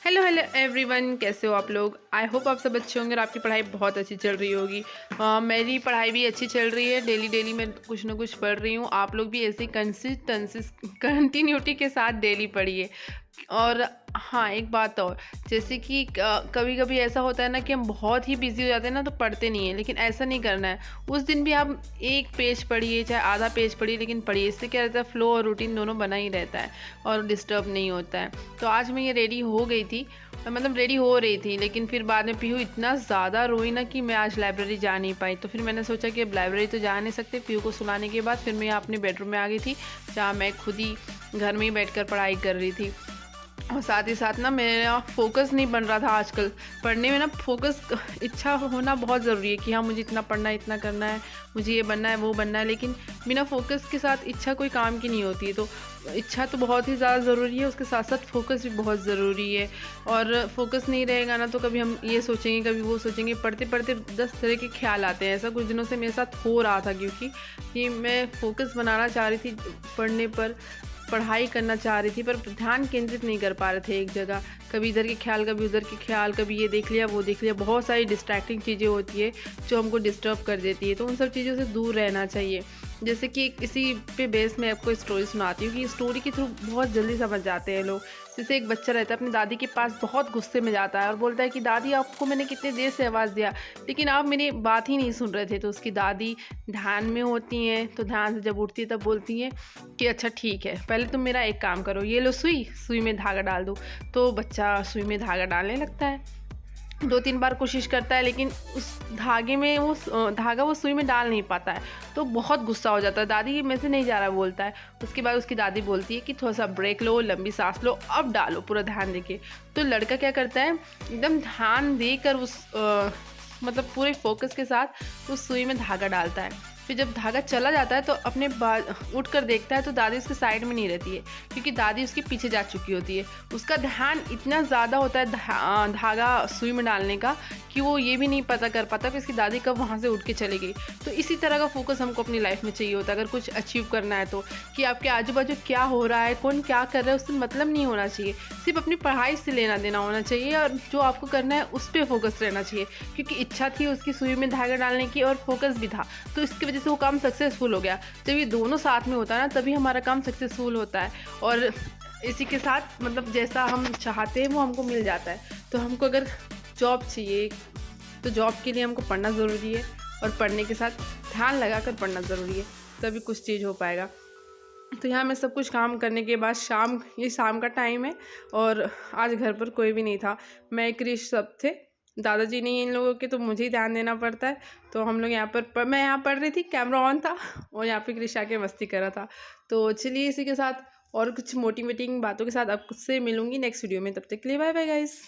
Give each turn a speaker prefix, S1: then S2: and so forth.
S1: Hello hello everyone, कैसे हो आप लोग। आई होप आप सब अच्छे होंगे और आपकी पढ़ाई बहुत अच्छी चल रही होगी। मेरी पढ़ाई भी अच्छी चल रही है। डेली डेली मैं कुछ ना कुछ पढ़ रही हूँ। आप लोग भी ऐसे कंटिन्यूटी के साथ डेली पढ़िए। और हाँ, एक बात और, जैसे कि कभी कभी ऐसा होता है ना कि हम बहुत ही बिजी हो जाते हैं ना, तो पढ़ते नहीं है। लेकिन ऐसा नहीं करना है। उस दिन भी आप एक पेज पढ़िए, चाहे आधा पेज पढ़िए, लेकिन पढ़िए। इससे क्या रहता है, फ्लो और रूटीन दोनों बना ही रहता है और डिस्टर्ब नहीं होता है। तो आज मैं ये रेडी हो गई थी, मतलब रेडी हो रही थी, लेकिन फिर बाद में पीहू इतना ज़्यादा रोई ना कि मैं आज लाइब्रेरी जा नहीं पाई। तो फिर मैंने सोचा कि अब लाइब्रेरी तो जा नहीं सकते। पीहू को सुलाने के बाद फिर मैं अपने बेडरूम में आ गई थी, जहाँ मैं खुद ही घर में ही बैठकर पढ़ाई कर रही थी। और साथ ही साथ ना मेरा फोकस नहीं बन रहा था आजकल पढ़ने में ना। फोकस इच्छा होना बहुत ज़रूरी है कि हाँ, मुझे इतना पढ़ना है, इतना करना है, मुझे ये बनना है, वो बनना है। लेकिन बिना फोकस के साथ इच्छा कोई काम की नहीं होती है। तो इच्छा तो बहुत ही ज़्यादा ज़रूरी है, उसके साथ साथ फोकस भी बहुत ज़रूरी है। और फोकस नहीं रहेगा ना, तो कभी हम ये सोचेंगे, कभी वो सोचेंगे। पढ़ते पढ़ते 10 तरह के ख्याल आते हैं। ऐसा कुछ दिनों से मेरे साथ हो रहा था, क्योंकि कि मैं फोकस बनाना चाह रही थी पढ़ने पर, पढ़ाई करना चाह रही थी, पर ध्यान केंद्रित नहीं कर पा रहे थे एक जगह। कभी इधर के ख्याल, कभी उधर के ख्याल, कभी ये देख लिया, वो देख लिया। बहुत सारी डिस्ट्रैक्टिंग चीज़ें होती है जो हमको डिस्टर्ब कर देती है। तो उन सब चीज़ों से दूर रहना चाहिए। जैसे कि इसी पे बेस में आपको स्टोरी सुनाती हूँ कि स्टोरी के थ्रू बहुत जल्दी समझ जाते हैं लोग। जैसे एक बच्चा रहता है अपनी दादी के पास, बहुत गुस्से में जाता है और बोलता है कि दादी, आपको मैंने कितने देर से आवाज़ दिया, लेकिन आप मेरी बात ही नहीं सुन रहे थे। तो उसकी दादी ध्यान में होती हैं, तो ध्यान से जब उठती है तब बोलती हैं कि अच्छा ठीक है, पहले तुम मेरा एक काम करो, ये लो सुई, सुई में धागा डाल दो। तो बच्चा सुई में धागा डालने लगता है। 2-3 बार कोशिश करता है, लेकिन उस धागे में वो धागा वो सुई में डाल नहीं पाता है। तो बहुत गुस्सा हो जाता है। दादी में से नहीं जा रहा बोलता है। उसके बाद उसकी दादी बोलती है कि थोड़ा सा ब्रेक लो, लंबी सांस लो, अब डालो पूरा ध्यान देके। तो लड़का क्या करता है, एकदम ध्यान देकर मतलब पूरे फोकस के साथ उस सुई में धागा डालता है। फिर जब धागा चला जाता है तो अपने उठ कर देखता है, तो दादी उसके साइड में नहीं रहती है, क्योंकि दादी उसके पीछे जा चुकी होती है। उसका ध्यान इतना ज़्यादा होता है धागा सुई में डालने का, कि वो ये भी नहीं पता कर पाता कि उसकी दादी कब वहाँ से उठ के चली गई। तो इसी तरह का फोकस हमको अपनी लाइफ में चाहिए होता है, अगर कुछ अचीव करना है तो। कि आपके आजू बाजू क्या हो रहा है, कौन क्या कर रहा है, उससे मतलब नहीं होना चाहिए। सिर्फ अपनी पढ़ाई से लेना देना होना चाहिए, और जो आपको करना है उस पर फोकस रहना चाहिए। क्योंकि इच्छा थी उसकी सुई में धागा डालने की, और फोकस भी था, तो इसकी वजह से वो काम सक्सेसफुल हो गया। जब ये दोनों साथ में होता है ना, तभी हमारा काम सक्सेसफुल होता है। और इसी के साथ मतलब जैसा हम चाहते हैं वो हमको मिल जाता है। तो हमको अगर जॉब चाहिए, तो जॉब के लिए हमको पढ़ना ज़रूरी है, और पढ़ने के साथ ध्यान लगाकर पढ़ना ज़रूरी है, तभी कुछ चीज़ हो पाएगा। तो यहाँ मैं सब कुछ काम करने के बाद ये शाम का टाइम है, और आज घर पर कोई भी नहीं था। मैं, क्रिश सब थे, दादाजी नहीं इन लोगों के, तो मुझे ही ध्यान देना पड़ता है। तो हम लोग यहाँ पर मैं यहाँ पढ़ रही थी, कैमरा ऑन था, और यहाँ पे क्रिश आके मस्ती कर रहा था। तो चलिए, इसी के साथ और कुछ मोटिवेटिंग बातों के साथ आपसे मिलूंगी नेक्स्ट वीडियो में। तब तक के लिए बाय बाय गाइस।